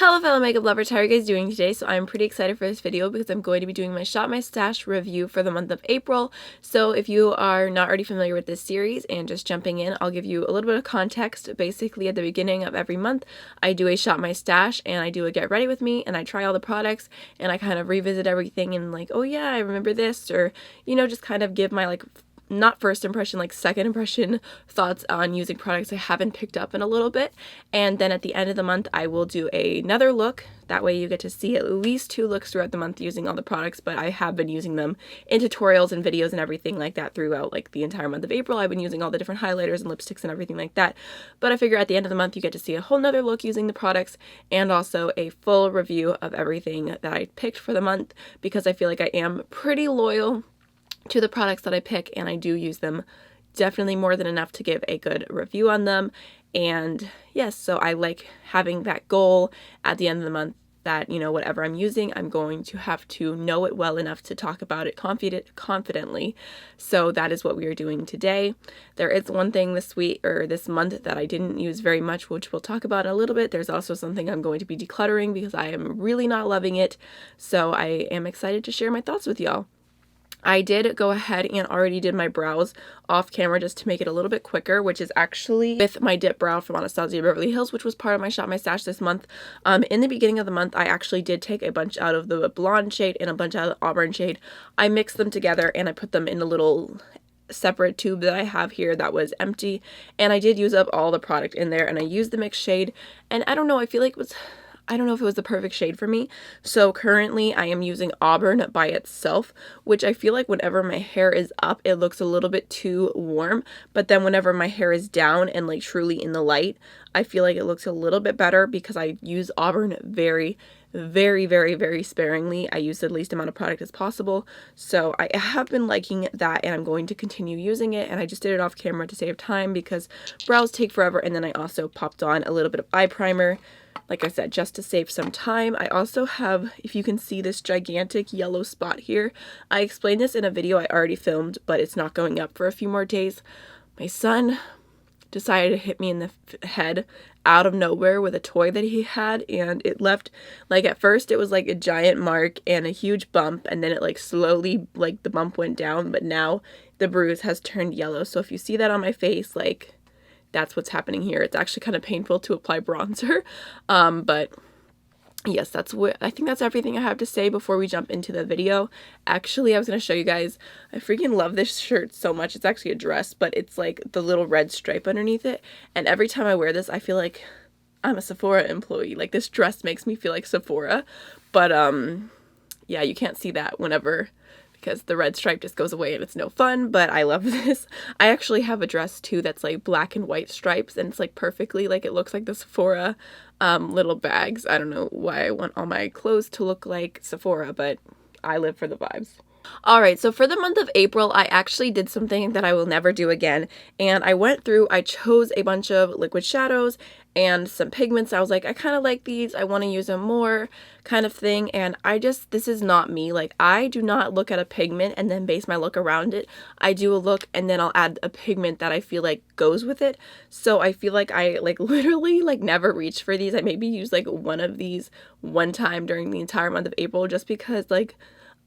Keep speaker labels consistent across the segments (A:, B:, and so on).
A: Hello fellow makeup lovers, how are you guys doing today? So I'm pretty excited for this video because I'm going to be doing my Shop My Stash review for the month of April. So if you are not already familiar with this series and just jumping in, I'll give you a little bit of context. Basically at the beginning of every month, I do a Shop My Stash and I do a get ready with me and I try all the products and I kind of revisit everything and like, oh yeah, I remember this, or just kind of give my like not first impression, like second impression thoughts on using products I haven't picked up in a little bit. And then at the end of the month, I will do another look. That way you get to see at least 2 looks throughout the month using all the products, but I have been using them in tutorials and videos and everything like that throughout like the entire month of April. I've been using all the different highlighters and lipsticks and everything like that. But I figure at the end of the month, you get to see a whole nother look using the products and also a full review of everything that I picked for the month, because I feel like I am pretty loyal to the products that I pick and I do use them definitely more than enough to give a good review on them. And yes, so I like having that goal at the end of the month that, whatever I'm using, I'm going to have to know it well enough to talk about it confidently. So that is what we are doing today. There is one thing this week or this month that I didn't use very much, which we'll talk about in a little bit. There's also something I'm going to be decluttering because I am really not loving it. So I am excited to share my thoughts with y'all. I did go ahead and already did my brows off camera just to make it a little bit quicker, which is actually with my dip brow from Anastasia Beverly Hills, which was part of my Shop My Stash this month. In the beginning of the month, I actually did take a bunch out of the blonde shade and a bunch out of the auburn shade. I mixed them together and I put them in a little separate tube that I have here that was empty, and I did use up all the product in there, and I used the mixed shade, and I don't know, I feel like I don't know if it was the perfect shade for me. So currently I am using auburn by itself, which I feel like whenever my hair is up, it looks a little bit too warm. But then whenever my hair is down and like truly in the light, I feel like it looks a little bit better because I use auburn very sparingly. I use the least amount of product as possible. So I have been liking that and I'm going to continue using it. And I just did it off camera to save time because brows take forever. And then I also popped on a little bit of eye primer, like I said, just to save some time. I also have, if you can see this gigantic yellow spot here, I explained this in a video I already filmed, but it's not going up for a few more days. My son decided to hit me in the head out of nowhere with a toy that he had, and it left, like at first it was like a giant mark and a huge bump, and then it like slowly, like the bump went down, but now the bruise has turned yellow. So if you see that on my face, like that's what's happening here. It's actually kind of painful to apply bronzer, but yes, I think that's everything I have to say before we jump into the video. Actually, I was going to show you guys, I freaking love this shirt so much. It's actually a dress, but it's like the little red stripe underneath it, and every time I wear this, I feel like I'm a Sephora employee. Like this dress makes me feel like Sephora, but yeah, you can't see that whenever, because the red stripe just goes away and it's no fun, but I love this. I actually have a dress too that's like black and white stripes, and it's like perfectly, like it looks like the Sephora little bags. I don't know why I want all my clothes to look like Sephora, but I live for the vibes. Alright, so for the month of April, I actually did something that I will never do again, and I chose a bunch of liquid shadows and some pigments. I was like, I kind of like these, I want to use them more, kind of thing, and this is not me. Like, I do not look at a pigment and then base my look around it. I do a look and then I'll add a pigment that I feel like goes with it. So I feel like I like literally like never reach for these. I maybe use like one of these one time during the entire month of April just because like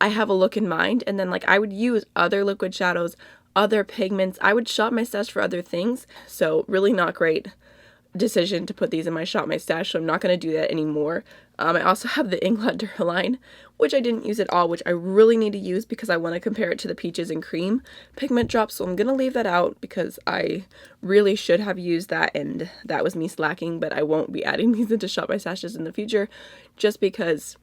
A: I have a look in mind, and then like I would use other liquid shadows, other pigments. I would shop my stash for other things. So really not great decision to put these in my Shop My Stash, so I'm not going to do that anymore. I also have the Inglot Duraline, which I didn't use at all, which I really need to use because I want to compare it to the Peaches and Cream pigment drop, so I'm going to leave that out because I really should have used that, and that was me slacking, but I won't be adding these into Shop My Stashes in the future just because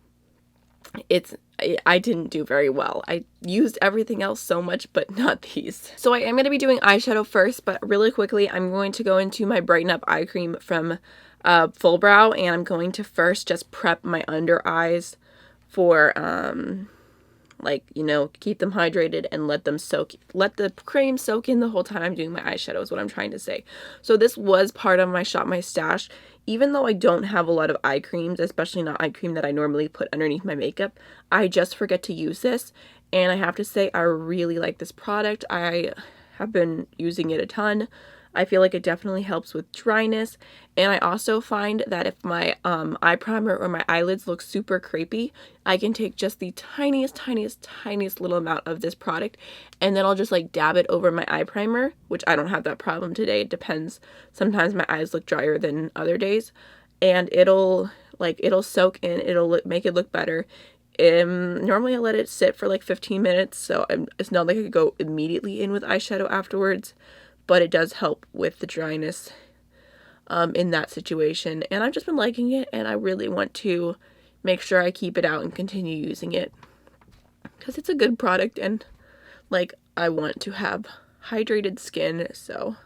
A: I didn't do very well. I used everything else so much, but not these. So I am going to be doing eyeshadow first, but really quickly, I'm going to go into my Brighten Up Eye Cream from Full Brow, and I'm going to first just prep my under eyes for, keep them hydrated and let the cream soak in the whole time I'm doing my eyeshadow is what I'm trying to say. So this was part of my Shop My Stash. Even though I don't have a lot of eye creams, especially not eye cream that I normally put underneath my makeup, I just forget to use this. And I have to say, I really like this product. I have been using it a ton. I feel like it definitely helps with dryness. And I also find that if my eye primer or my eyelids look super crepey, I can take just the tiniest little amount of this product, and then I'll just like dab it over my eye primer, which I don't have that problem today. It depends. Sometimes my eyes look drier than other days, and it'll soak in, make it look better. Normally I let it sit for like 15 minutes, so it's not like I could go immediately in with eyeshadow afterwards, but it does help with the dryness in that situation. And I've just been liking it, and I really want to make sure I keep it out and continue using it because it's a good product, and like I want to have hydrated skin. So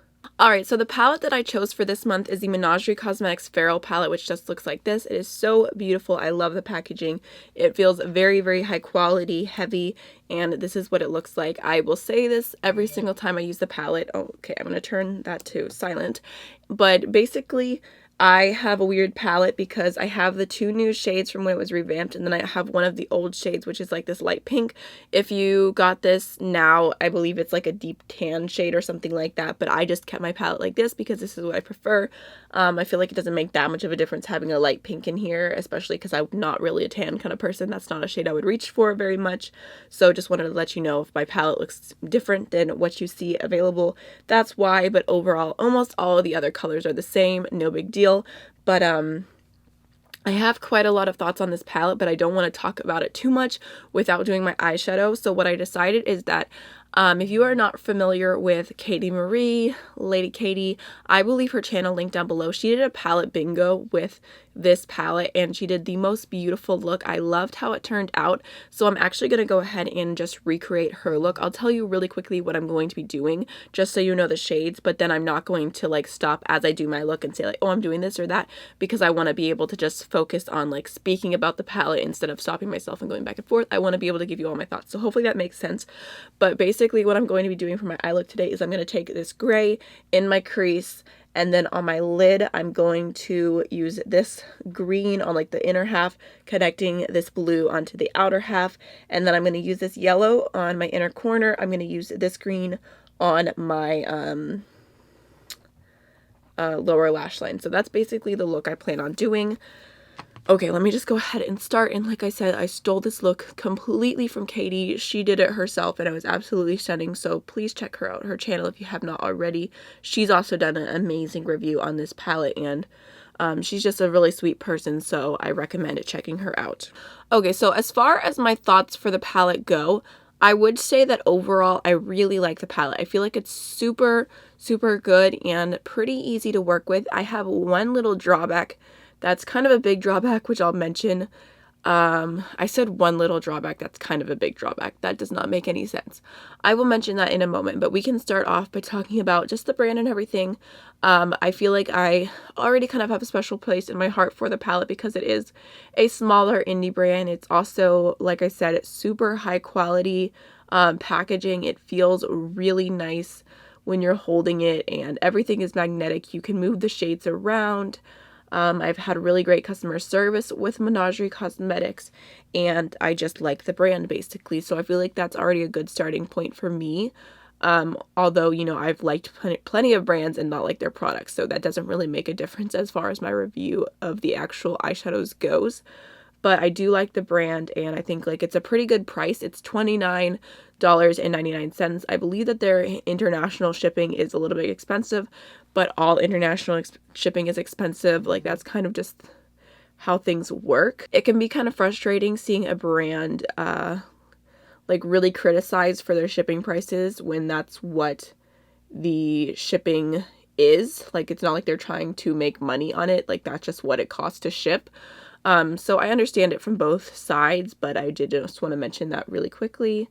A: alright, so the palette that I chose for this month is the Menagerie Cosmetics Farrell palette, which just looks like this. It is so beautiful. I love the packaging. It feels very high quality, heavy, and this is what it looks like. I will say this every single time I use the palette. Oh, okay, I'm going to turn that to silent. But basically, I have a weird palette because I have the 2 new shades from when it was revamped, and then I have one of the old shades, which is like this light pink. If you got this now, I believe it's like a deep tan shade or something like that, but I just kept my palette like this because this is what I prefer. I feel like it doesn't make that much of a difference having a light pink in here, especially because I'm not really a tan kind of person. That's not a shade I would reach for very much. So just wanted to let you know if my palette looks different than what you see available, that's why. But overall, almost all of the other colors are the same, no big deal. But I have quite a lot of thoughts on this palette, but I don't want to talk about it too much without doing my eyeshadow. So what I decided is that if you are not familiar with Katie Marie, Lady Katie, I will leave her channel linked down below. She did a palette bingo with this palette, and she did the most beautiful look. I loved how it turned out, so I'm actually going to go ahead and just recreate her look. I'll tell you really quickly what I'm going to be doing, just so you know the shades, but then I'm not going to like stop as I do my look and say like, oh, I'm doing this or that, because I want to be able to just focus on like speaking about the palette instead of stopping myself and going back and forth. I want to be able to give you all my thoughts, so hopefully that makes sense. But basically what I'm going to be doing for my eye look today is I'm going to take this gray in my crease, and then on my lid, I'm going to use this green on like the inner half, connecting this blue onto the outer half. And then I'm going to use this yellow on my inner corner. I'm going to use this green on my lower lash line. So that's basically the look I plan on doing. Okay, let me just go ahead and start. And like I said, I stole this look completely from Katie. She did it herself, and it was absolutely stunning. So please check her out, her channel, if you have not already. She's also done an amazing review on this palette, and she's just a really sweet person, so I recommend checking her out. Okay, so as far as my thoughts for the palette go, I would say that overall I really like the palette. I feel like it's super good and pretty easy to work with. I have one little drawback. That's kind of a big drawback, which I'll mention. I said one little drawback. That's kind of a big drawback. That does not make any sense. I will mention that in a moment, but we can start off by talking about just the brand and everything. I feel like I already kind of have a special place in my heart for the palette because it is a smaller indie brand. It's also, like I said, it's super high quality packaging. It feels really nice when you're holding it, and everything is magnetic. You can move the shades around. I've had really great customer service with Menagerie Cosmetics, and I just like the brand basically. So I feel like that's already a good starting point for me. Although, you know, I've liked plenty of brands and not like their products, so that doesn't really make a difference as far as my review of the actual eyeshadows goes. But I do like the brand, and I think like it's a pretty good price. It's $29.99. I believe that their international shipping is a little bit expensive, but all international shipping is expensive. Like that's kind of just how things work. It can be kind of frustrating seeing a brand like really criticized for their shipping prices when that's what the shipping is. Like it's not like they're trying to make money on it. Like that's just what it costs to ship. So I understand it from both sides, but I did just want to mention that really quickly.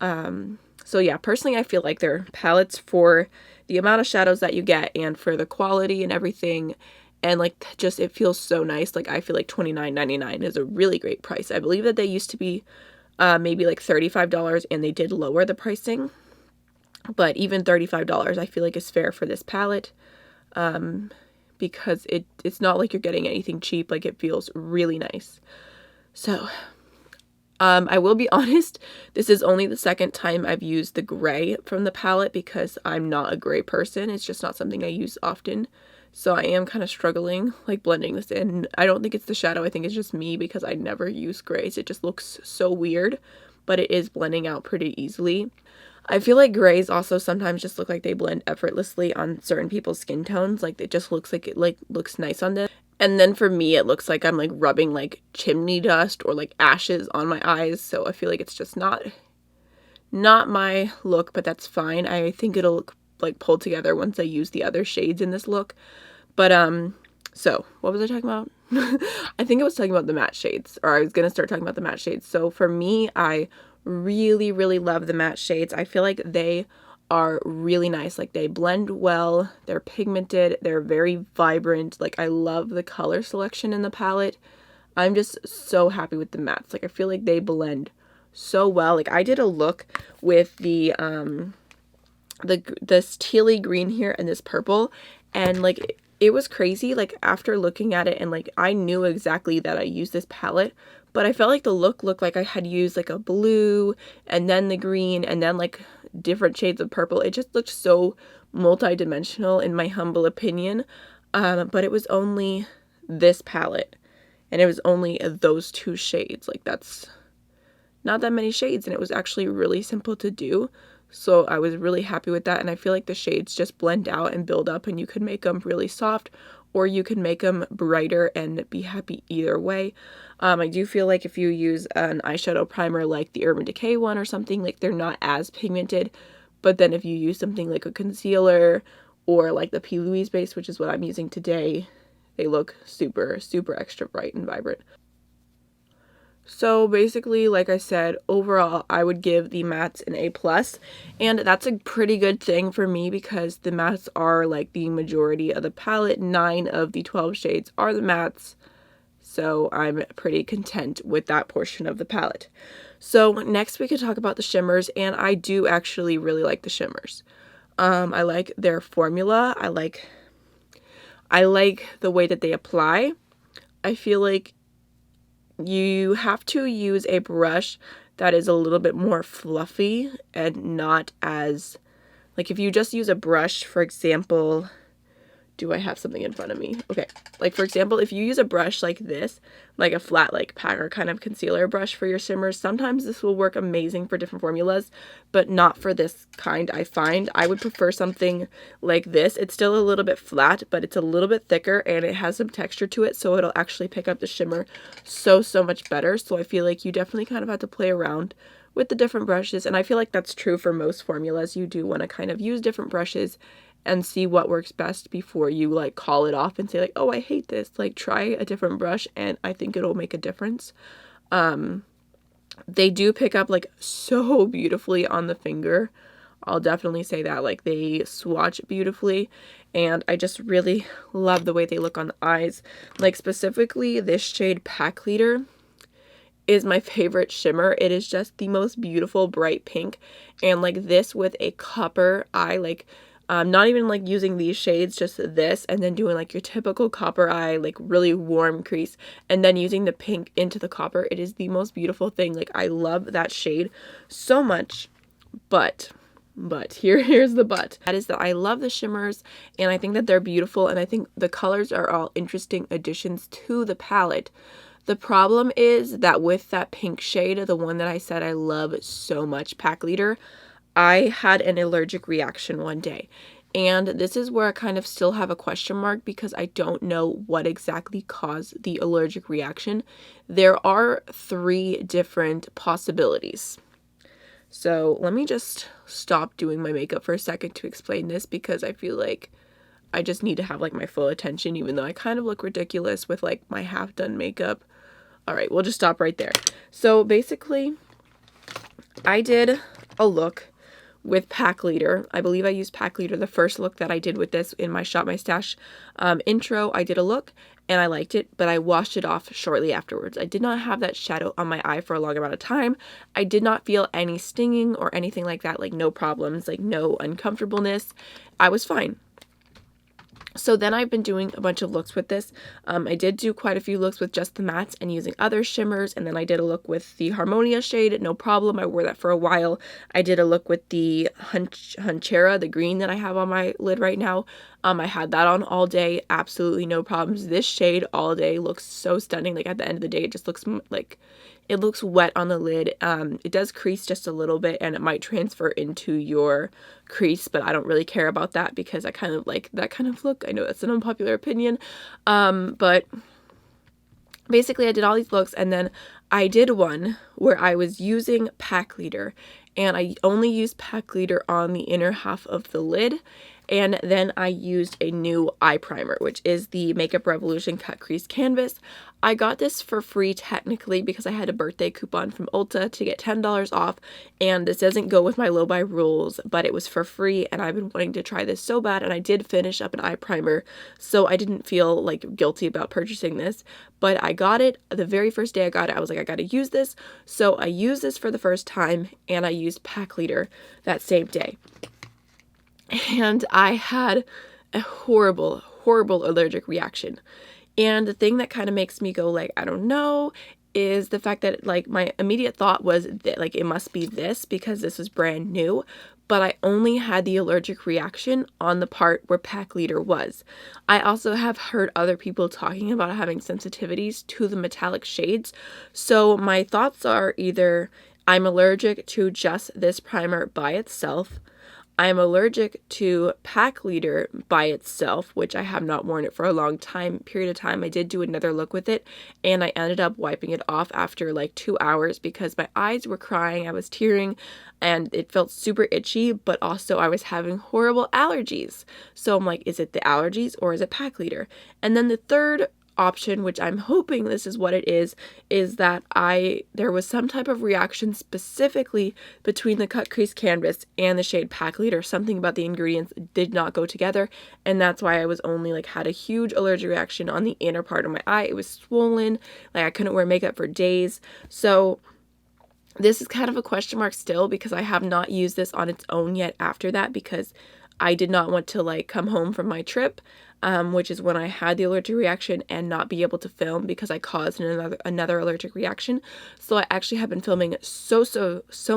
A: So yeah, personally, I feel like their palettes, for the amount of shadows that you get and for the quality and everything, and like just it feels so nice. Like I feel like $29.99 is a really great price. I believe that they used to be maybe like $35, and they did lower the pricing, but even $35 I feel like is fair for this palette. Because it's not like you're getting anything cheap. Like it feels really nice. So I will be honest, this is only the second time I've used the gray from the palette because I'm not a gray person. It's just not something I use often. So I am kind of struggling like blending this in. I don't think it's the shadow. I think it's just me because I never use grays. It just looks so weird, but it is blending out pretty easily. I feel like grays also sometimes just look like they blend effortlessly on certain people's skin tones. Like it just looks like it like looks nice on them. And then for me, it looks like I'm like rubbing like chimney dust or like ashes on my eyes. So I feel like it's just not my look, but that's fine. I think it'll look like pulled together once I use the other shades in this look. But so what was I talking about? I think I was talking about the matte shades, or I was gonna start talking about the matte shades. So for me, I really, really love the matte shades. I feel like they are really nice. Like they blend well, they're pigmented, they're very vibrant. Like I love the color selection in the palette. I'm just so happy with the mattes. Like I feel like they blend so well. Like I did a look with this tealy green here and this purple, and like it was crazy. Like after looking at it, and like I knew exactly that I used this palette, but I felt like the look looked like I had used like a blue and then the green and then like different shades of purple. It just looked so multi-dimensional in my humble opinion. But it was only this palette and it was only those two shades. Like that's not that many shades, and it was actually really simple to do. So I was really happy with that, and I feel like the shades just blend out and build up, and you can make them really soft or you can make them brighter and be happy either way. I do feel like if you use an eyeshadow primer like the Urban Decay one or something, like they're not as pigmented, but then if you use something like a concealer or like the P. Louise base, which is what I'm using today, they look super, super extra bright and vibrant. So basically, like I said, overall, I would give the mattes an A+, and that's a pretty good thing for me because the mattes are like the majority of the palette. 9 of the 12 shades are the mattes, so I'm pretty content with that portion of the palette. So next we could talk about the shimmers, and I do actually really like the shimmers. I like their formula. I like the way that they apply. I feel like you have to use a brush that is a little bit more fluffy and not as, like if you just use a brush, for example, do I have something in front of me? Okay, like for example, if you use a brush like this, like a flat like packer kind of concealer brush for your shimmers, sometimes this will work amazing for different formulas, but not for this kind. I find I would prefer something like this. It's still a little bit flat, but it's a little bit thicker and it has some texture to it, so it'll actually pick up the shimmer so much better. So I feel like you definitely kind of have to play around with the different brushes, and I feel like that's true for most formulas. You do want to kind of use different brushes and see what works best before you like call it off and say like, oh, I hate this. Like try a different brush and I think it'll make a difference. They do pick up like so beautifully on the finger. I'll definitely say that. Like they swatch beautifully, and I just really love the way they look on the eyes. Like specifically this shade Pack Leader is my favorite shimmer. It is just the most beautiful bright pink, and like this with a copper eye, like not even like using these shades, just this, and then doing like your typical copper eye, like really warm crease, and then using the pink into the copper. It is the most beautiful thing. Like I love that shade so much, but here's the but. That is that I love the shimmers and I think that they're beautiful, and I think the colors are all interesting additions to the palette. The problem is that with that pink shade, the one that I said I love so much, Pack Leader, I had an allergic reaction one day, and this is where I kind of still have a question mark because I don't know what exactly caused the allergic reaction. There are 3 different possibilities. So let me just stop doing my makeup for a second to explain this because I feel like I just need to have like my full attention, even though I kind of look ridiculous with like my half done makeup. All right, we'll just stop right there. So basically, I did a look with Pack Leader. I believe I used Pack Leader the first look that I did with this in my Shop My Stash intro. I did a look and I liked it, but I washed it off shortly afterwards. I did not have that shadow on my eye for a long amount of time. I did not feel any stinging or anything like that, like no problems, like no uncomfortableness. I was fine. So then I've been doing a bunch of looks with this. I did do quite a few looks with just the mattes and using other shimmers, and then I did a look with the Harmonia shade, no problem. I wore that for a while. I did a look with the Hunchera, the green that I have on my lid right now. I had that on all day, absolutely no problems. This shade all day looks so stunning. Like at the end of the day, it just looks like it looks wet on the lid. It does crease just a little bit, and it might transfer into your crease, but I don't really care about that because I kind of like that kind of look. I know that's an unpopular opinion, but basically I did all these looks, and then I did one where I was using pack leader, and I only used pack leader on the inner half of the lid. And then I used a new eye primer, which is the Makeup Revolution Cut Crease Canvas. I got this for free technically because I had a birthday coupon from Ulta to get $10 off, and this doesn't go with my low buy rules, but it was for free, and I've been wanting to try this so bad, and I did finish up an eye primer, so I didn't feel like guilty about purchasing this. But I got it the very first day I got it. I was like, I gotta use this. So I used this for the first time, and I used pack leader that same day. And I had a horrible allergic reaction. And the thing that kind of makes me go like, I don't know, is the fact that like my immediate thought was that like it must be this because this was brand new, but I only had the allergic reaction on the part where pack leader was. I also have heard other people talking about having sensitivities to the metallic shades. So my thoughts are either I'm allergic to just this primer by itself, I'm allergic to pack leader by itself, which I have not worn it for a long period of time. I did do another look with it, and I ended up wiping it off after like 2 hours because my eyes were crying, I was tearing, and it felt super itchy, but also I was having horrible allergies. So I'm like, is it the allergies or is it pack leader? And then the third option, which I'm hoping this is what it is that there was some type of reaction specifically between the cut crease canvas and the shade pack leader. Something about the ingredients did not go together, and that's why I was only like had a huge allergic reaction on the inner part of my eye. It was swollen, like I couldn't wear makeup for days. So this is kind of a question mark still because I have not used this on its own yet after that because I did not want to like come home from my trip, which is when I had the allergic reaction, and not be able to film because I caused another allergic reaction. So I actually have been filming so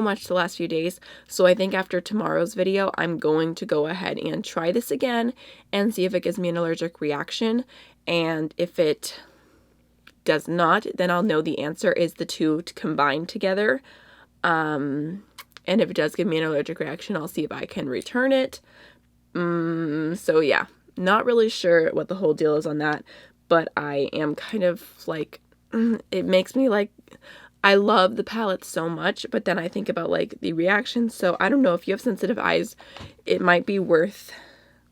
A: much the last few days. So I think after tomorrow's video, I'm going to go ahead and try this again and see if it gives me an allergic reaction. And if it does not, then I'll know the answer is the two combined together. And if it does give me an allergic reaction, I'll see if I can return it. So yeah, not really sure what the whole deal is on that, but I am kind of like, it makes me like, I love the palette so much, but then I think about like the reactions. So I don't know, if you have sensitive eyes, it might be worth,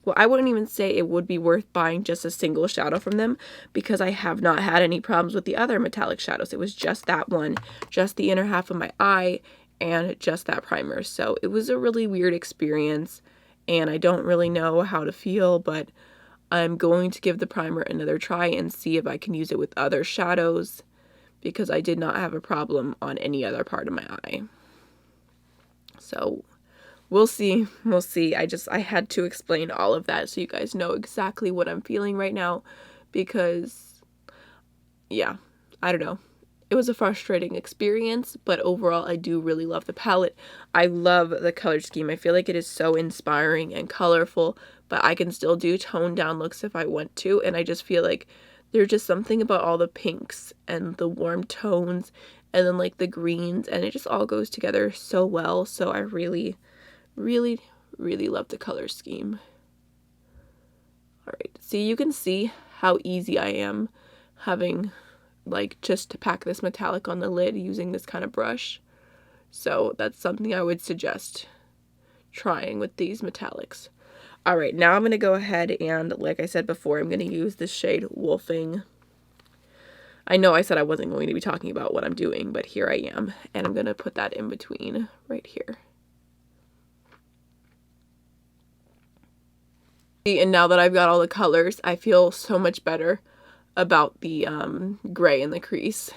A: well, I wouldn't even say it would be worth buying just a single shadow from them because I have not had any problems with the other metallic shadows. It was just that one, just the inner half of my eye, and just that primer. So it was a really weird experience, and I don't really know how to feel, but I'm going to give the primer another try and see if I can use it with other shadows because I did not have a problem on any other part of my eye. So we'll see. I had to explain all of that so you guys know exactly what I'm feeling right now because, yeah, I don't know. It was a frustrating experience, but overall I do really love the palette. I love the color scheme. I feel like it is so inspiring and colorful, but I can still do toned down looks if I want to, and I just feel like there's just something about all the pinks and the warm tones and then like the greens, and it just all goes together so well. So I really love the color scheme. Alright, so you can see how easy I am having like just to pack this metallic on the lid using this kind of brush. So that's something I would suggest trying with these metallics. All right, now I'm going to go ahead and, like I said before, I'm going to use the shade Wolfing. I know I said I wasn't going to be talking about what I'm doing, but here I am, and I'm going to put that in between right here. And now that I've got all the colors, I feel so much better about the gray in the crease.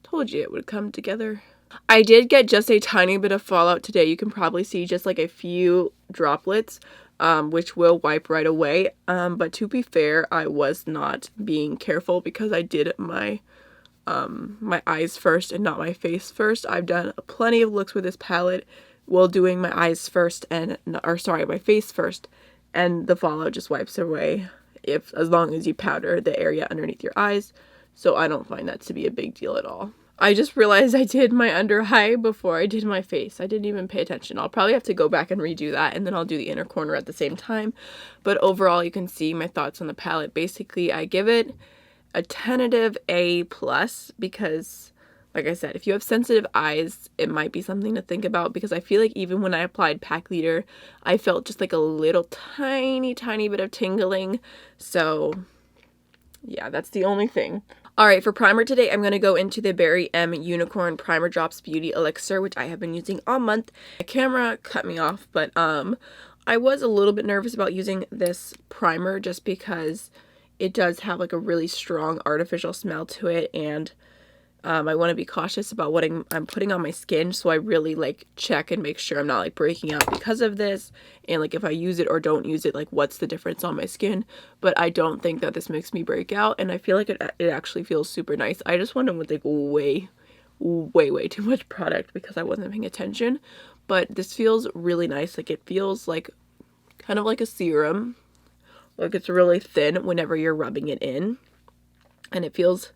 A: Told you it would come together. I did get just a tiny bit of fallout today. You can probably see just like a few droplets, which will wipe right away. But to be fair, I was not being careful because I did my my eyes first and not my face first. I've done plenty of looks with this palette while doing my eyes first and, or sorry, my face first, and the fallout just wipes away as long as you powder the area underneath your eyes. So I don't find that to be a big deal at all. I just realized I did my under eye before I did my face. I didn't even pay attention. I'll probably have to go back and redo that, and then I'll do the inner corner at the same time. But overall, you can see my thoughts on the palette. Basically, I give it a tentative A+, because, like I said, if you have sensitive eyes, it might be something to think about, because I feel like even when I applied Pack Leader, I felt just like a little tiny bit of tingling. So yeah, that's the only thing. Alright, for primer today, I'm going to go into the Berry M Unicorn Primer Drops Beauty Elixir, which I have been using all month. My camera cut me off, but I was a little bit nervous about using this primer just because it does have like a really strong artificial smell to it, and I want to be cautious about what I'm putting on my skin, so I really like check and make sure I'm not like breaking out because of this, and like if I use it or don't use it, like what's the difference on my skin. But I don't think that this makes me break out, and I feel like it actually feels super nice. I just went in with like way too much product because I wasn't paying attention, but this feels really nice. Like it feels like kind of like a serum, like it's really thin whenever you're rubbing it in, and it feels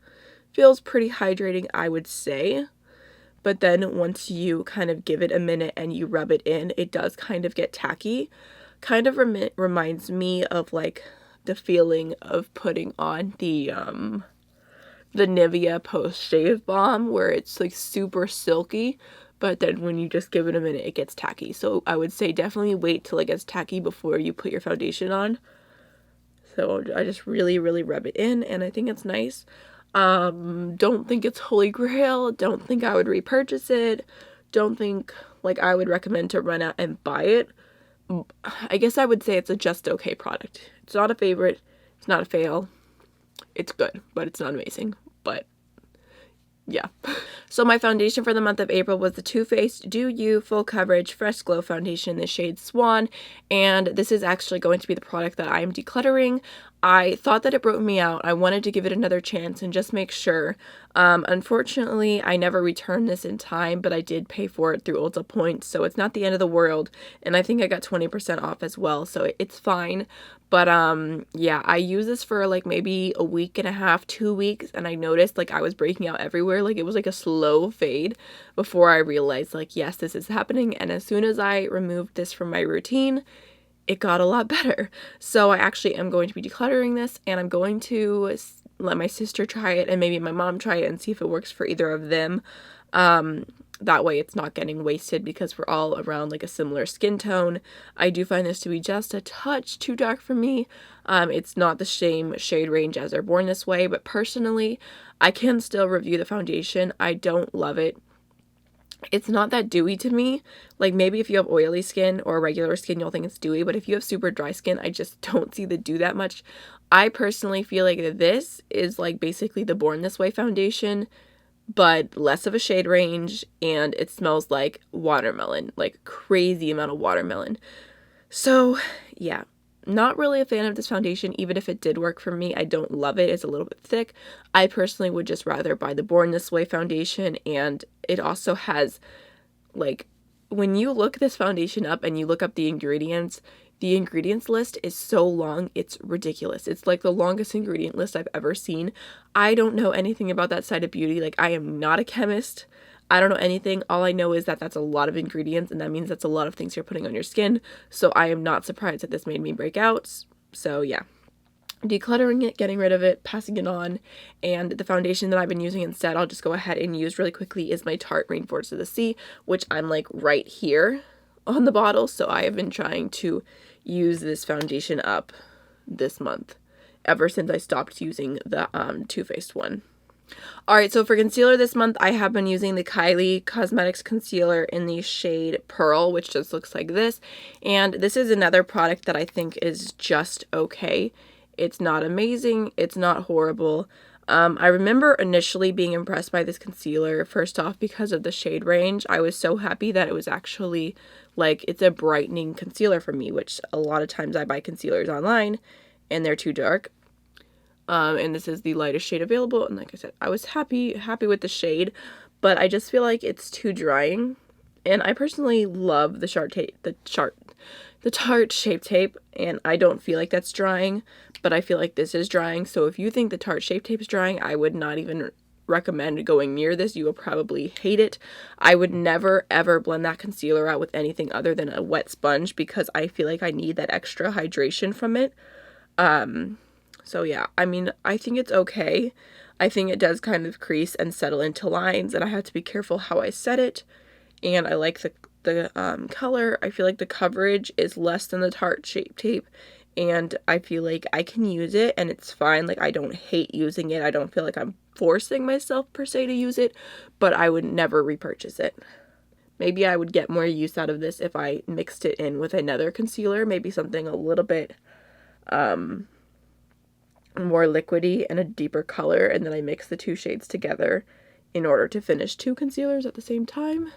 A: pretty hydrating, I would say. But then once you kind of give it a minute and you rub it in, it does kind of get tacky. Kind of reminds me of like the feeling of putting on the Nivea post shave balm, where it's like super silky, but then when you just give it a minute, it gets tacky. So I would say definitely wait till it gets tacky before you put your foundation on. So I just really rub it in, and I think it's nice. Don't think it's holy grail. Don't think I would repurchase it. Don't think like I would recommend to run out and buy it. I guess I would say it's a just okay product. It's not a favorite. It's not a fail. It's good, but it's not amazing. But yeah. So my foundation for the month of April was the Too Faced Do You Full Coverage Fresh Glow Foundation in the shade Swan, and this is actually going to be the product that I am decluttering. I thought that it broke me out. I wanted to give it another chance and just make sure. Unfortunately, I never returned this in time, but I did pay for it through Ulta Points, so it's not the end of the world, and I think I got 20% off as well, so it's fine. But yeah, I used this for like maybe a week and a half, 2 weeks, and I noticed like I was breaking out everywhere. Like it was like a slow fade before I realized like, yes, this is happening. And as soon as I removed this from my routine, it got a lot better. So I actually am going to be decluttering this, and I'm going to let my sister try it and maybe my mom try it and see if it works for either of them. That way it's not getting wasted because we're all around like a similar skin tone. I do find this to be just a touch too dark for me. It's not the same shade range as they're Born This Way, but personally, I can still review the foundation. I don't love it. It's not that dewy to me. Like maybe if you have oily skin or regular skin, you'll think it's dewy, but if you have super dry skin, I just don't see the dew that much. I personally feel like this is like basically the Born This Way foundation, but less of a shade range, and it smells like watermelon, like crazy amount of watermelon. So yeah, not really a fan of this foundation. Even if it did work for me, I don't love it. It's a little bit thick. I personally would just rather buy the Born This Way foundation, and it also has like, when you look this foundation up and you look up the ingredients list is so long, it's ridiculous. It's like the longest ingredient list I've ever seen. I don't know anything about that side of beauty. Like, I am not a chemist. I don't know anything. All I know is that that's a lot of ingredients, and that means that's a lot of things you're putting on your skin. So I am not surprised that this made me break out. So yeah, decluttering it, getting rid of it, passing it on. And the foundation that I've been using instead, I'll just go ahead and use really quickly, is my Tarte Rainforest of the Sea, which I'm like right here on the bottle. So I have been trying to use this foundation up this month, ever since I stopped using the Too Faced one. Alright, so for concealer this month, I have been using the Kylie Cosmetics concealer in the shade Pearl, which just looks like this. And this is another product that I think is just okay. It's not amazing. It's not horrible. I remember initially being impressed by this concealer, first off because of the shade range. I was so happy that it was actually, like, it's a brightening concealer for me, which a lot of times I buy concealers online and they're too dark. And this is the lightest shade available, and like I said, I was happy with the shade, but I just feel like it's too drying. And I personally love the Tarte Shape Tape, and I don't feel like that's drying, but I feel like this is drying. So if you think the Tarte Shape Tape is drying, I would not even recommend going near this. You will probably hate it. I would never ever blend that concealer out with anything other than a wet sponge, because I feel like I need that extra hydration from it. So yeah, I mean, I think it's okay. I think it does kind of crease and settle into lines, and I have to be careful how I set it. And I like the color. I feel like the coverage is less than the Tarte Shape Tape, and I feel like I can use it and it's fine. Like, I don't hate using it. I don't feel like I'm forcing myself per se to use it, but I would never repurchase it. Maybe I would get more use out of this if I mixed it in with another concealer, maybe something a little bit more liquidy and a deeper color, and then I mix the two shades together in order to finish two concealers at the same time,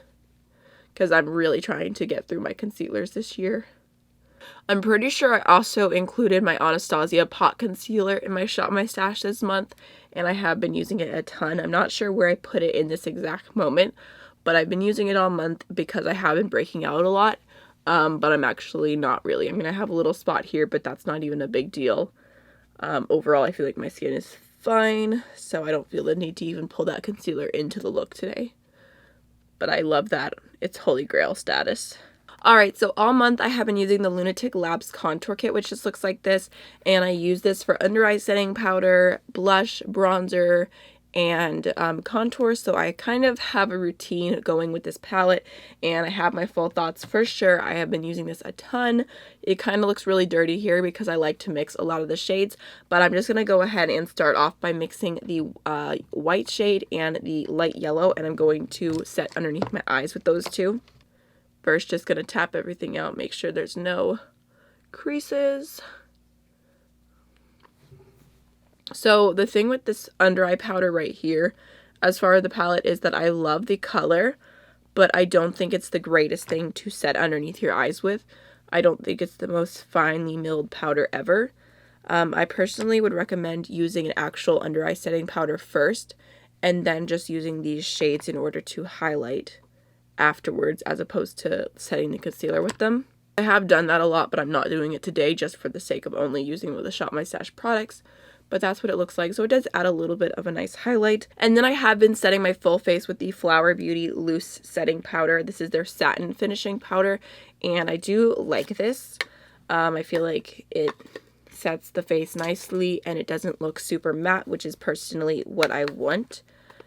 A: because I'm really trying to get through my concealers this year. I'm pretty sure I also included my Anastasia pot concealer in my Shop My Stash this month, and I have been using it a ton. I'm not sure where I put it in this exact moment, but I've been using it all month because I have been breaking out a lot, but I'm actually not really. I'm gonna have a little spot here, but that's not even a big deal. Overall, I feel like my skin is fine, so I don't feel the need to even pull that concealer into the look today. But I love that. It's holy grail status. Alright, so all month I have been using the Lunatic Labs contour kit, which just looks like this, and I use this for under eye setting powder, blush, bronzer, and contour. So I kind of have a routine going with this palette, and I have my full thoughts for sure. I have been using this a ton. It kind of looks really dirty here because I like to mix a lot of the shades, but I'm just going to go ahead and start off by mixing the white shade and the light yellow, and I'm going to set underneath my eyes with those two. First, just going to tap everything out, make sure there's no creases. So the thing with this under eye powder right here, as far as the palette, is that I love the color, but I don't think it's the greatest thing to set underneath your eyes with. I don't think it's the most finely milled powder ever. I personally would recommend using an actual under eye setting powder first, and then just using these shades in order to highlight afterwards, as opposed to setting the concealer with them. I have done that a lot, but I'm not doing it today just for the sake of only using with the Shop My Stash products. But that's what it looks like. So it does add a little bit of a nice highlight. And then I have been setting my full face with the Flower Beauty Loose Setting Powder. This is their satin finishing powder, and I do like this. I feel like it sets the face nicely and it doesn't look super matte, which is personally what I want.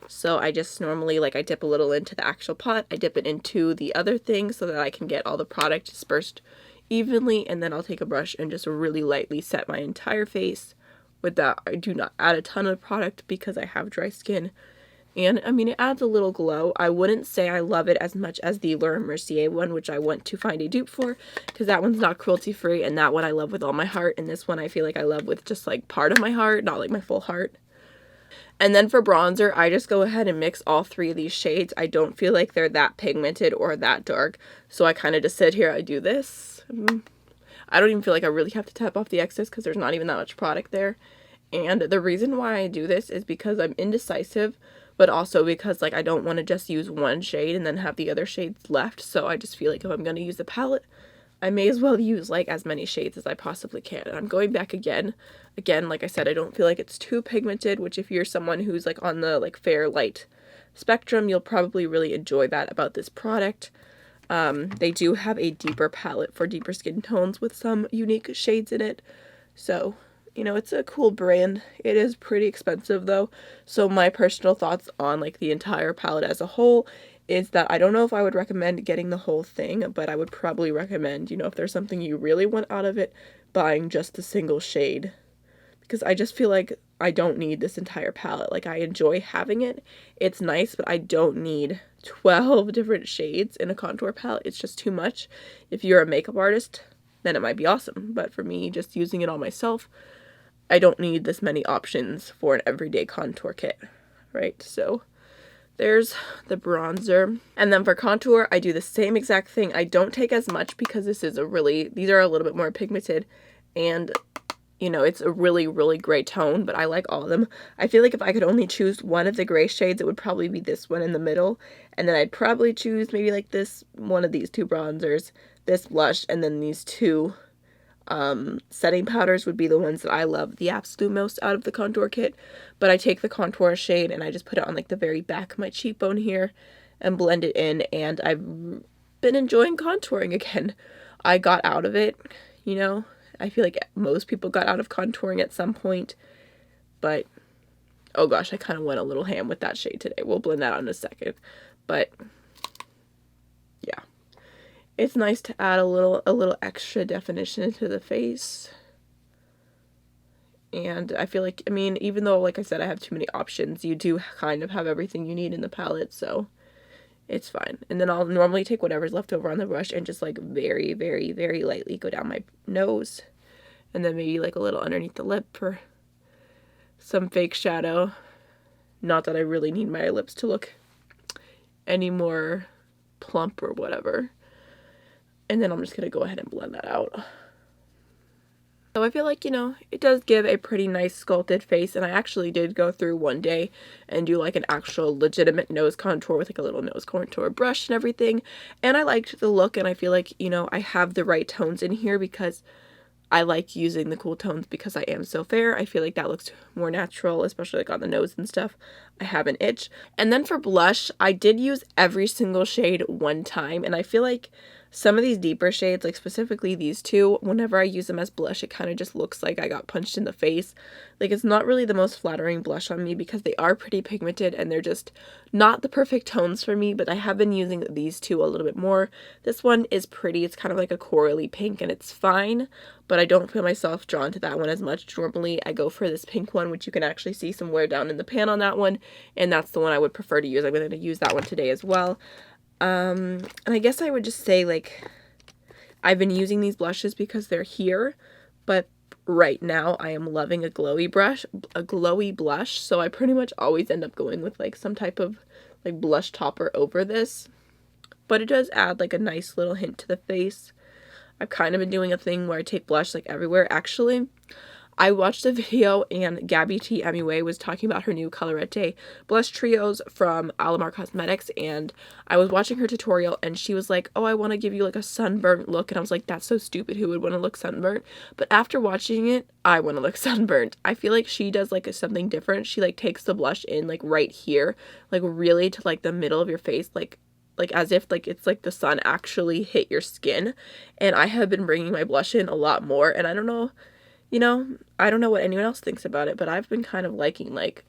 A: So I just normally, like, I dip a little into the actual pot, I dip it into the other thing so that I can get all the product dispersed evenly, and then I'll take a brush and just really lightly set my entire face. With that, I do not add a ton of product because I have dry skin. And, I mean, it adds a little glow. I wouldn't say I love it as much as the Laura Mercier one, which I want to find a dupe for, because that one's not cruelty-free, and that one I love with all my heart, and this one I feel like I love with just, like, part of my heart, not, like, my full heart. And then for bronzer, I just go ahead and mix all three of these shades. I don't feel like they're that pigmented or that dark, so I kind of just sit here, I do this. I don't even feel like I really have to tap off the excess because there's not even that much product there. And the reason why I do this is because I'm indecisive, but also because, like, I don't want to just use one shade and then have the other shades left. So I just feel like if I'm going to use a palette, I may as well use, like, as many shades as I possibly can. And I'm going back again. Again, like I said, I don't feel like it's too pigmented, which if you're someone who's, like, on the, like, fair light spectrum, you'll probably really enjoy that about this product. They do have a deeper palette for deeper skin tones with some unique shades in it. So, you know, it's a cool brand. It is pretty expensive though. So my personal thoughts on, like, the entire palette as a whole is that I don't know if I would recommend getting the whole thing, but I would probably recommend, you know, if there's something you really want out of it, buying just a single shade. Because I just feel like I don't need this entire palette. Like, I enjoy having it. It's nice, but I don't need 12 different shades in a contour palette. It's just too much. If you're a makeup artist, then it might be awesome. But for me, just using it on myself, I don't need this many options for an everyday contour kit, right? So there's the bronzer. And then for contour, I do the same exact thing. I don't take as much because these are a little bit more pigmented, and you know, it's a really, really gray tone, but I like all of them. I feel like if I could only choose one of the gray shades, it would probably be this one in the middle. And then I'd probably choose maybe like one of these two bronzers, this blush, and then these two setting powders would be the ones that I love the absolute most out of the contour kit. But I take the contour shade and I just put it on like the very back of my cheekbone here and blend it in, and I've been enjoying contouring again. I got out of it, you know. I feel like most people got out of contouring at some point, but oh gosh, I kind of went a little ham with that shade today. We'll blend that out in a second, but yeah, it's nice to add a little extra definition to the face. And I feel like, I mean, even though, like I said, I have too many options, you do kind of have everything you need in the palette, so it's fine. And then I'll normally take whatever's left over on the brush and just like very, very, very lightly go down my nose. And then maybe like a little underneath the lip for some fake shadow. Not that I really need my lips to look any more plump or whatever. And then I'm just going to go ahead and blend that out. So I feel like, you know, it does give a pretty nice sculpted face, and I actually did go through one day and do like an actual legitimate nose contour with like a little nose contour brush and everything, and I liked the look, and I feel like, you know, I have the right tones in here because I like using the cool tones because I am so fair. I feel like that looks more natural, especially like on the nose and stuff. I have an itch. And then for blush, I did use every single shade one time, and I feel like some of these deeper shades, like specifically these two, whenever I use them as blush, it kind of just looks like I got punched in the face. Like, it's not really the most flattering blush on me because they are pretty pigmented and they're just not the perfect tones for me, but I have been using these two a little bit more. This one is pretty. It's kind of like a corally pink, and it's fine, but I don't feel myself drawn to that one as much. Normally, I go for this pink one, which you can actually see some wear down in the pan on that one, and that's the one I would prefer to use. I'm going to use that one today as well. And I guess I would just say, like, I've been using these blushes because they're here, but right now I am loving a glowy blush, so I pretty much always end up going with like some type of like blush topper over this, but it does add like a nice little hint to the face. I've kind of been doing a thing where I take blush like everywhere. Actually, I watched a video and Gabby T. MUA was talking about her new Colorette blush trios from Alamar Cosmetics, and I was watching her tutorial and she was like, oh, I want to give you like a sunburnt look, and I was like, that's so stupid, who would want to look sunburnt? But after watching it, I want to look sunburnt. I feel like she does like something different. She like takes the blush in like right here, like really to like the middle of your face, like as if like it's like the sun actually hit your skin. And I have been bringing my blush in a lot more, and I don't know, you know, I don't know what anyone else thinks about it, but I've been kind of liking like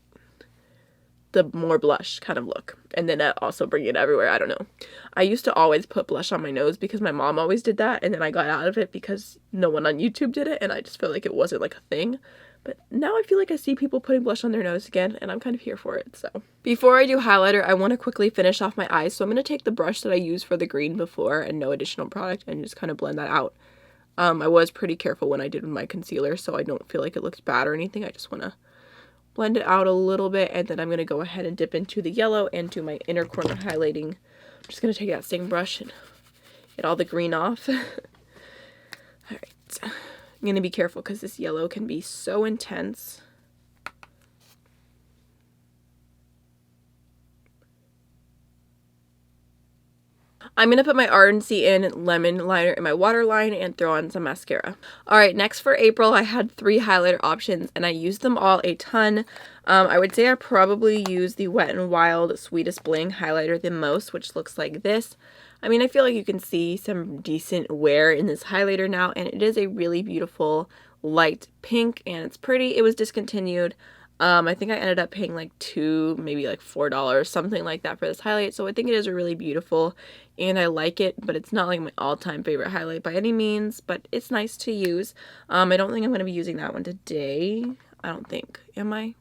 A: the more blush kind of look, and then also bring it everywhere. I don't know. I used to always put blush on my nose because my mom always did that, and then I got out of it because no one on YouTube did it, and I just felt like it wasn't like a thing. But now I feel like I see people putting blush on their nose again, and I'm kind of here for it. So before I do highlighter, I want to quickly finish off my eyes, so I'm going to take the brush that I used for the green before and no additional product and just kind of blend that out. I was pretty careful when I did my concealer, so I don't feel like it looks bad or anything. I just want to blend it out a little bit, and then I'm going to go ahead and dip into the yellow and do my inner corner highlighting. I'm just going to take that same brush and get all the green off. Alright, I'm going to be careful because this yellow can be so intense. I'm going to put my RNC in lemon liner in my waterline and throw on some mascara. Alright, next for April, I had 3 highlighter options and I used them all a ton. I would say I probably used the Wet n Wild Sweetest Bling highlighter the most, which looks like this. I mean, I feel like you can see some decent wear in this highlighter now, and it is a really beautiful light pink, and it's pretty. It was discontinued. I think I ended up paying like $2, maybe like $4, something like that for this highlight. So I think it is really beautiful and I like it, but it's not like my all-time favorite highlight by any means, but it's nice to use. I don't think I'm going to be using that one today. I don't think. Am I?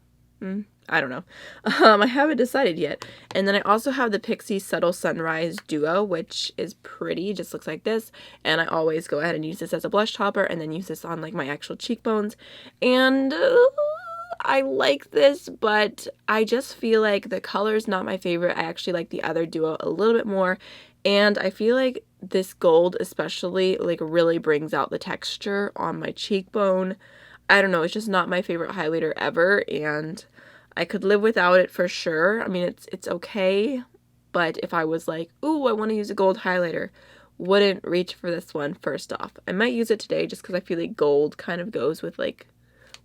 A: I don't know. I haven't decided yet. And then I also have the Pixie Subtle Sunrise Duo, which is pretty, just looks like this. And I always go ahead and use this as a blush topper and then use this on like my actual cheekbones. And I like this, but I just feel like the color is not my favorite. I actually like the other duo a little bit more. And I feel like this gold especially like really brings out the texture on my cheekbone. I don't know, it's just not my favorite highlighter ever, and I could live without it for sure. I mean, it's okay, but if I was like, ooh, I want to use a gold highlighter, wouldn't reach for this one first off. I might use it today just because I feel like gold kind of goes with like,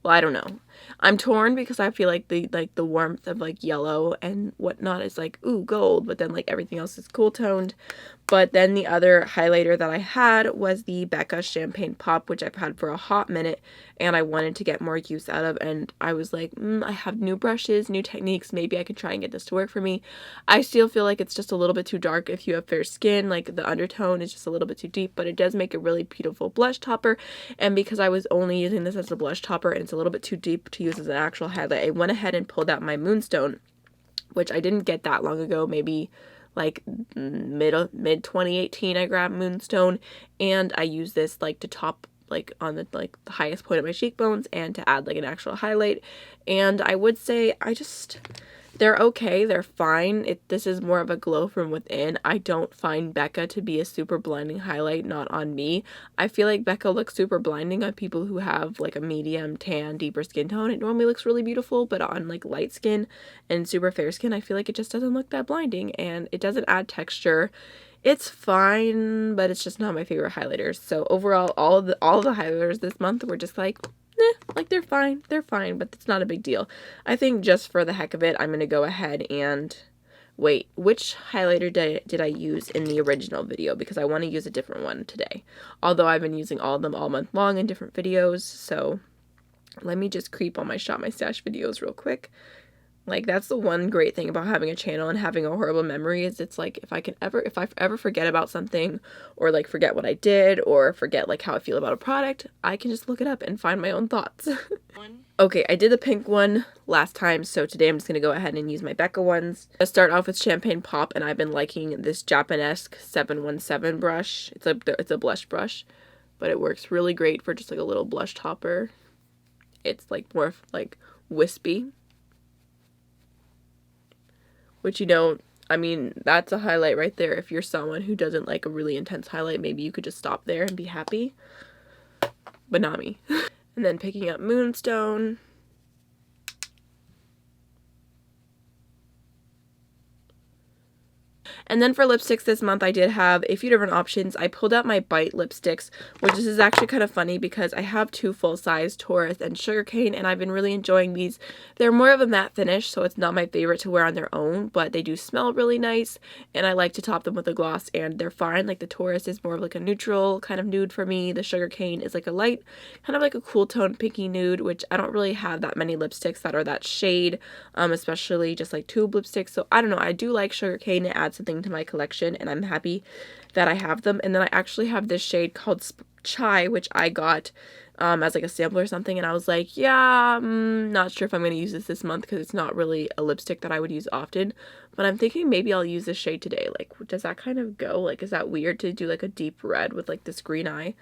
A: well, I don't know. I'm torn because I feel like the warmth of like yellow and whatnot is like, ooh, gold, but then like everything else is cool toned. But then the other highlighter that I had was the Becca Champagne Pop, which I've had for a hot minute and I wanted to get more use out of, and I was like, I have new brushes, new techniques, maybe I can try and get this to work for me. I still feel like it's just a little bit too dark if you have fair skin, like the undertone is just a little bit too deep, but it does make a really beautiful blush topper. And because I was only using this as a blush topper and it's a little bit too deep to use as an actual highlight, I went ahead and pulled out my Moonstone, which I didn't get that long ago, maybe like mid 2018 I grabbed Moonstone, and I use this like to top like on the highest point of my cheekbones and to add like an actual highlight. And I would say they're okay, they're fine. This is more of a glow from within. I don't find Becca to be a super blinding highlight, not on me. I feel like Becca looks super blinding on people who have like a medium tan, deeper skin tone. It normally looks really beautiful, but on like light skin and super fair skin, I feel like it just doesn't look that blinding, and it doesn't add texture. It's fine, but it's just not my favorite highlighters. So overall, all of the highlighters this month were just like, like they're fine, but it's not a big deal. I think just for the heck of it, I'm going to go ahead and wait, which highlighter did I use in the original video? Because I want to use a different one today. Although I've been using all of them all month long in different videos, so let me just creep on my Shop My Stash videos real quick. Like, that's the one great thing about having a channel and having a horrible memory is it's like if I ever forget about something, or like forget what I did, or forget like how I feel about a product, I can just look it up and find my own thoughts. Okay, I did the pink one last time, so today I'm just gonna go ahead and use my Becca ones. I start off with Champagne Pop, and I've been liking this Japanesque 717 brush. It's a blush brush, but it works really great for just like a little blush topper. It's like more like wispy. Which, you know, I mean, that's a highlight right there. If you're someone who doesn't like a really intense highlight, maybe you could just stop there and be happy. But not me. And then picking up Moonstone. And then for lipsticks this month, I did have a few different options. I pulled out my Bite lipsticks, which is actually kind of funny because I have two full-size Taurus and Sugarcane, and I've been really enjoying these. They're more of a matte finish, so it's not my favorite to wear on their own, but they do smell really nice, and I like to top them with a gloss, and they're fine. Like the Taurus is more of like a neutral kind of nude for me. The Sugarcane is like a light, kind of like a cool tone pinky nude, which I don't really have that many lipsticks that are that shade, especially just like tube lipsticks. So I don't know, I do like Sugarcane. It adds something to my collection, and I'm happy that I have them. And then I actually have this shade called Chai, which I got as like a sample or something, and I was like, yeah, I'm not sure if I'm going to use this month because it's not really a lipstick that I would use often, but I'm thinking maybe I'll use this shade today. Like, does that kind of go? Like, is that weird to do like a deep red with like this green eye?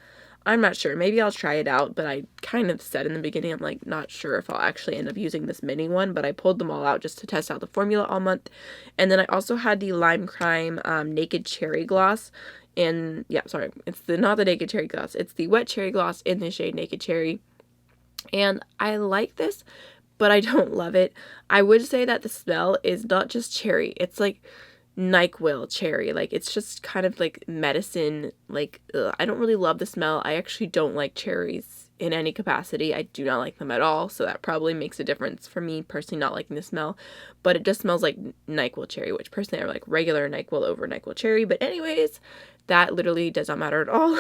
A: I'm not sure. Maybe I'll try it out, but I kind of said in the beginning, I'm like not sure if I'll actually end up using this mini one, but I pulled them all out just to test out the formula all month. And then I also had the Lime Crime Naked Cherry Gloss. And yeah, sorry, it's not the Naked Cherry Gloss. It's the Wet Cherry Gloss in the shade Naked Cherry. And I like this, but I don't love it. I would say that the smell is not just cherry. It's like NyQuil cherry. Like, it's just kind of like medicine. Like, I don't really love the smell. I actually don't like cherries in any capacity. I do not like them at all, so that probably makes a difference for me personally not liking the smell. But it just smells like NyQuil cherry, which personally I like regular NyQuil over NyQuil cherry. But anyways, that literally does not matter at all.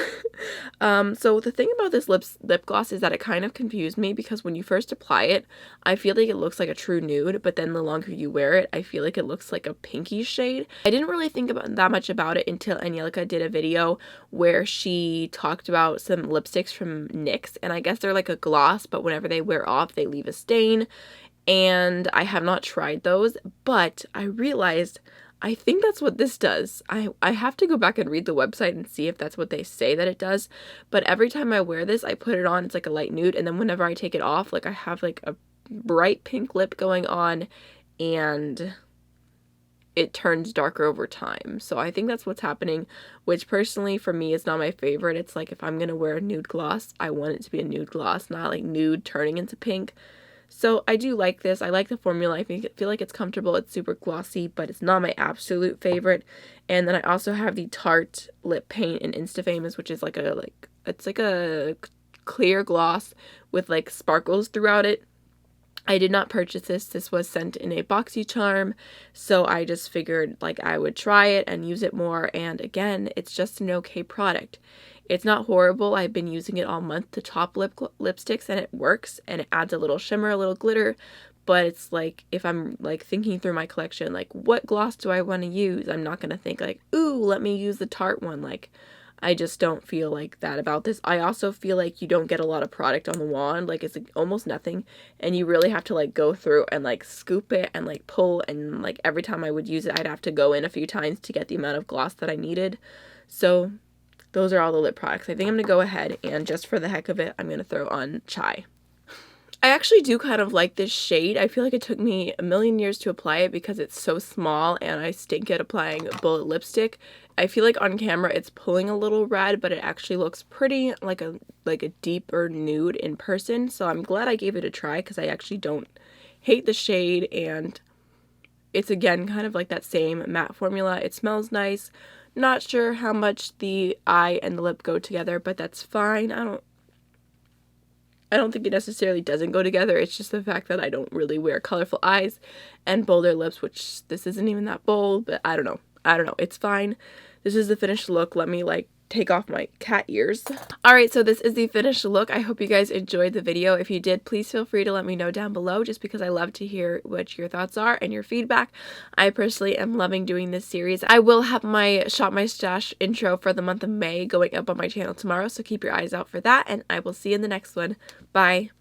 A: So the thing about this lip gloss is that it kind of confused me because when you first apply it, I feel like it looks like a true nude, but then the longer you wear it, I feel like it looks like a pinky shade. I didn't really think about that much about it until Angelica did a video where she talked about some lipsticks from NYX, and I guess they're like a gloss, but whenever they wear off, they leave a stain. and I have not tried those, but I realized I think that's what this does. I have to go back and read the website and see if that's what they say that it does, but every time I wear this, I put it on, it's like a light nude, and then whenever I take it off, like I have like a bright pink lip going on, and it turns darker over time. So I think that's what's happening, which personally for me is not my favorite. It's like if I'm gonna wear a nude gloss, I want it to be a nude gloss, not like nude turning into pink. So I do like this. I like the formula. I feel like it's comfortable. It's super glossy, but it's not my absolute favorite. And then I also have the Tarte lip paint in Instafamous, which is it's like a clear gloss with like sparkles throughout it. I did not purchase this. This was sent in a BoxyCharm, so I just figured like I would try it and use it more. And again, it's just an okay product. It's not horrible. I've been using it all month to top lipsticks, and it works, and it adds a little shimmer, a little glitter. But it's like if I'm like thinking through my collection, like what gloss do I want to use? I'm not going to think like, ooh, let me use the Tarte one. Like I just don't feel like that about this. I also feel like you don't get a lot of product on the wand. Like it's like almost nothing, and you really have to like go through and like scoop it and like pull, and like every time I would use it, I'd have to go in a few times to get the amount of gloss that I needed. So those are all the lip products. I think I'm going to go ahead and just for the heck of it, I'm going to throw on Chai. I actually do kind of like this shade. I feel like it took me a million years to apply it because it's so small and I stink at applying bullet lipstick. I feel like on camera it's pulling a little red, but it actually looks pretty like a deeper nude in person. So I'm glad I gave it a try because I actually don't hate the shade, and it's again kind of like that same matte formula. It smells nice. Not sure how much the eye and the lip go together, but that's fine. I don't think it necessarily doesn't go together. It's just the fact that I don't really wear colorful eyes and bolder lips, which this isn't even that bold, but I don't know. It's fine. This is the finished look. Let me like take off my cat ears. Alright, so this is the finished look. I hope you guys enjoyed the video. If you did, please feel free to let me know down below, just because I love to hear what your thoughts are and your feedback. I personally am loving doing this series. I will have my Shop My Stash intro for the month of May going up on my channel tomorrow, so keep your eyes out for that, and I will see you in the next one. Bye!